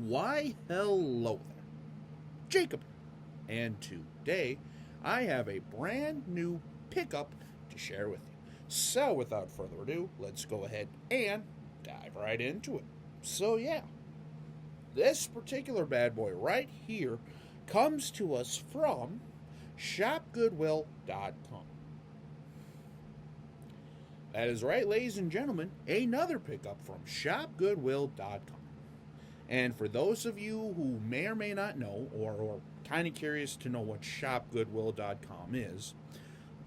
Why, hello there, Jacob, and today I have a brand new pickup to share with you. So without further ado, let's go ahead and dive right into it. So yeah, this particular bad boy right here comes to us from shopgoodwill.com. That is right, ladies and gentlemen, another pickup from shopgoodwill.com. And for those of you who may or may not know, or kind of curious to know what shopgoodwill.com is,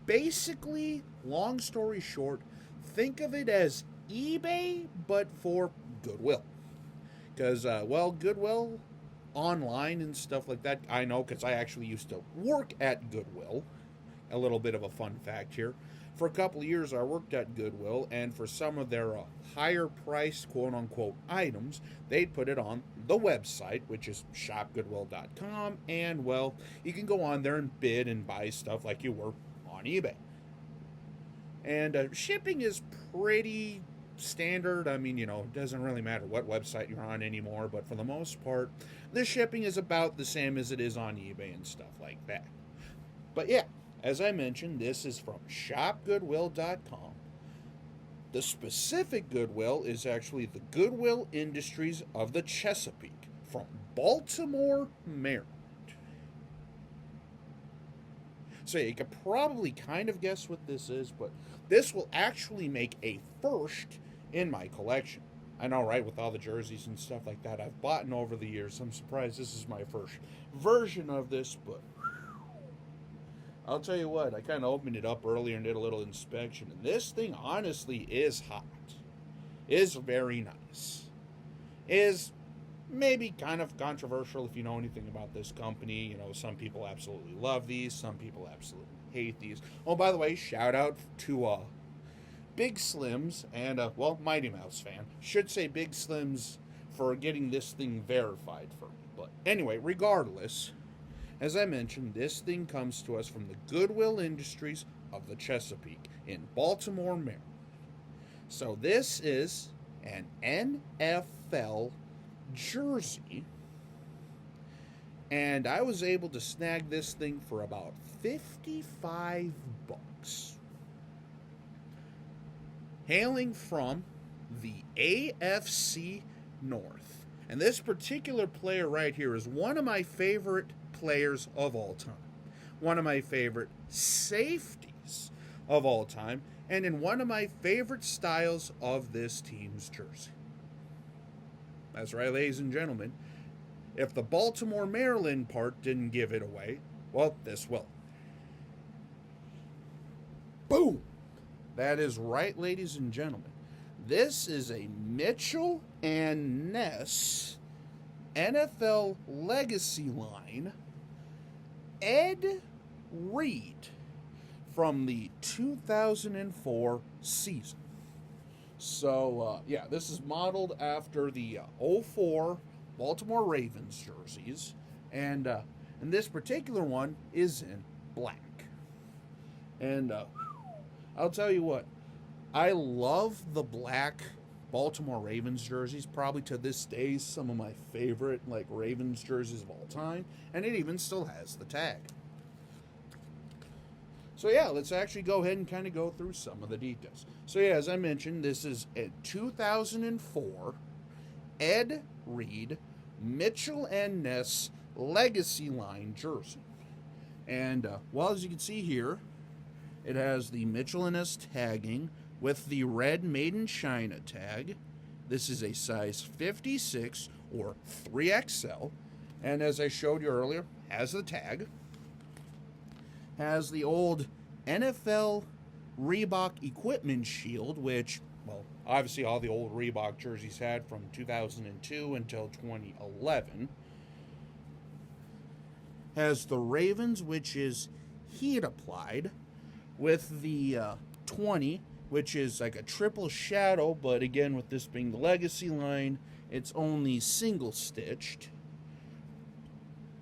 basically, long story short, think of it as eBay, but for Goodwill. Because, Goodwill online and stuff like that, I know because I actually used to work at Goodwill. A little bit of a fun fact here. For a couple of years, I worked at Goodwill, and for some of their higher-priced, quote-unquote, items, they'd put it on the website, which is shopgoodwill.com, and, well, you can go on there and bid and buy stuff like you were on eBay. And shipping is pretty standard. I mean, it doesn't really matter what website you're on anymore, but for the most part, the shipping is about the same as it is on eBay and stuff like that. But yeah, as I mentioned, this is from shopgoodwill.com. The specific Goodwill is actually the Goodwill Industries of the Chesapeake from Baltimore, Maryland. So you could probably kind of guess what this is, but this will actually make a first in my collection. I know, right, with all the jerseys and stuff like that I've bought in over the years. I'm surprised this is my first version of this, but I'll tell you what, I kind of opened it up earlier and did a little inspection, and this thing honestly is hot. Is very nice. Is maybe kind of controversial if you know anything about this company. Some people absolutely love these, some people absolutely hate these. Oh, by the way, shout out to Big Slims and, Mighty Mouse fan. Should say Big Slims for getting this thing verified for me. But anyway, regardless, as I mentioned, this thing comes to us from the Goodwill Industries of the Chesapeake in Baltimore, Maryland. So this is an NFL jersey, and I was able to snag this thing for about $55. Hailing from the AFC North. And this particular player right here is one of my favorite players of all time. One of my favorite safeties of all time, and in one of my favorite styles of this team's jersey. That's right, ladies and gentlemen. If the Baltimore, Maryland part didn't give it away, well, this will. Boom! That is right, ladies and gentlemen. This is a Mitchell and Ness NFL Legacy line Ed Reed from the 2004 season. So, this is modeled after the 04 Baltimore Ravens jerseys, and this particular one is in black. And I'll tell you what, I love the black Baltimore Ravens jerseys. Probably to this day, some of my favorite Ravens jerseys of all time, and it even still has the tag. So yeah, let's actually go ahead and kind of go through some of the details. So yeah, as I mentioned, this is a 2004 Ed Reed Mitchell and Ness Legacy Line jersey. And as you can see here, it has the Mitchell and Ness tagging with the red Made in China tag. This is a size 56 or 3XL. And as I showed you earlier, has the tag. Has the old NFL Reebok equipment shield, which, obviously all the old Reebok jerseys had from 2002 until 2011. Has the Ravens, which is heat applied, with the 20, which is like a triple shadow, but again, with this being the legacy line, it's only single stitched.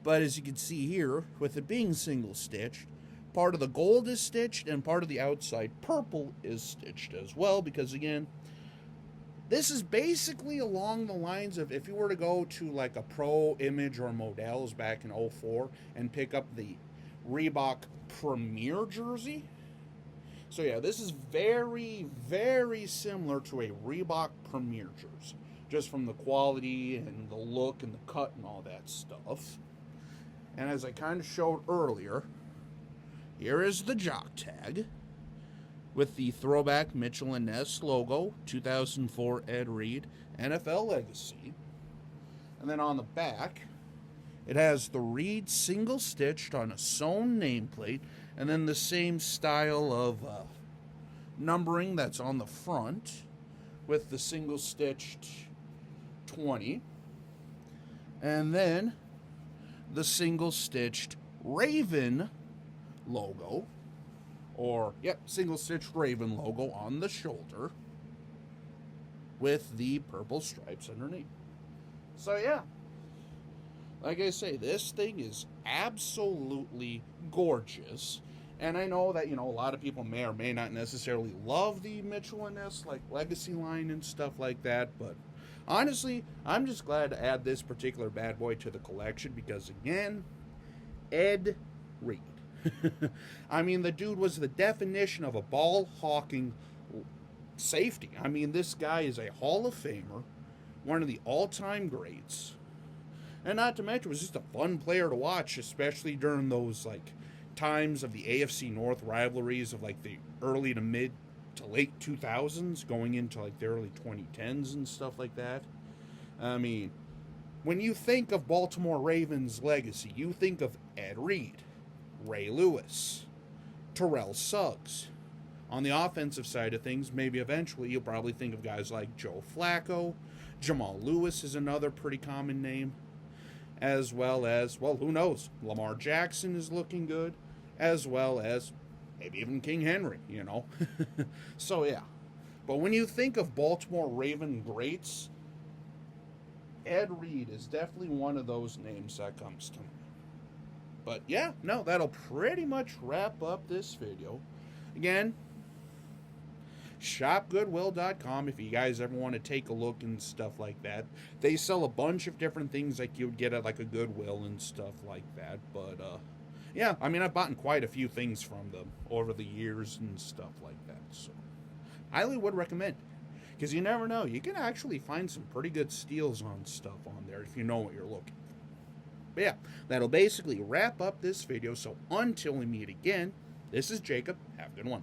But as you can see here, with it being single stitched, part of the gold is stitched and part of the outside purple is stitched as well, because again, This is basically along the lines of if you were to go to like a Pro Image or Models back in '04 and pick up the Reebok Premier jersey. So yeah, this is very, very similar to a Reebok Premier jersey, just from the quality and the look and the cut and all that stuff. And as I kind of showed earlier, here is the jock tag with the throwback Mitchell and Ness logo, 2004 Ed Reed, NFL Legacy. And then on the back, it has the Reed single-stitched on a sewn nameplate, and then the same style of numbering that's on the front with the single-stitched 20. And then the single-stitched Raven logo, or, single-stitched Raven logo on the shoulder with the purple stripes underneath. So, yeah. Like I say, this thing is absolutely gorgeous. And I know that, a lot of people may or may not necessarily love the Mitchell & Ness, like, Legacy line and stuff like that. But, honestly, I'm just glad to add this particular bad boy to the collection because, again, Ed Reed. I mean, the dude was the definition of a ball-hawking safety. I mean, this guy is a Hall of Famer, one of the all-time greats. And not to mention, was just a fun player to watch, especially during those, like, times of the AFC North rivalries of, like, the early to mid to late 2000s, going into, like, the early 2010s and stuff like that. I mean, when you think of Baltimore Ravens legacy, you think of Ed Reed, Ray Lewis, Terrell Suggs. On the offensive side of things, maybe eventually you'll probably think of guys like Joe Flacco. Jamal Lewis is another pretty common name. As well as, well, who knows? Lamar Jackson is looking good. As well as maybe even King Henry, So, yeah. But when you think of Baltimore Raven greats, Ed Reed is definitely one of those names that comes to mind. But, yeah, no, that'll pretty much wrap up this video. Again, shopgoodwill.com if you guys ever want to take a look and stuff like that. They sell a bunch of different things like you would get at like a Goodwill and stuff like that. But, yeah, I mean, I've bought quite a few things from them over the years and stuff like that. So, highly would recommend. Because you never know. You can actually find some pretty good steals on stuff on there if you know what you're looking for. But yeah, that'll basically wrap up this video. So until we meet again, this is Jacob. Have a good one.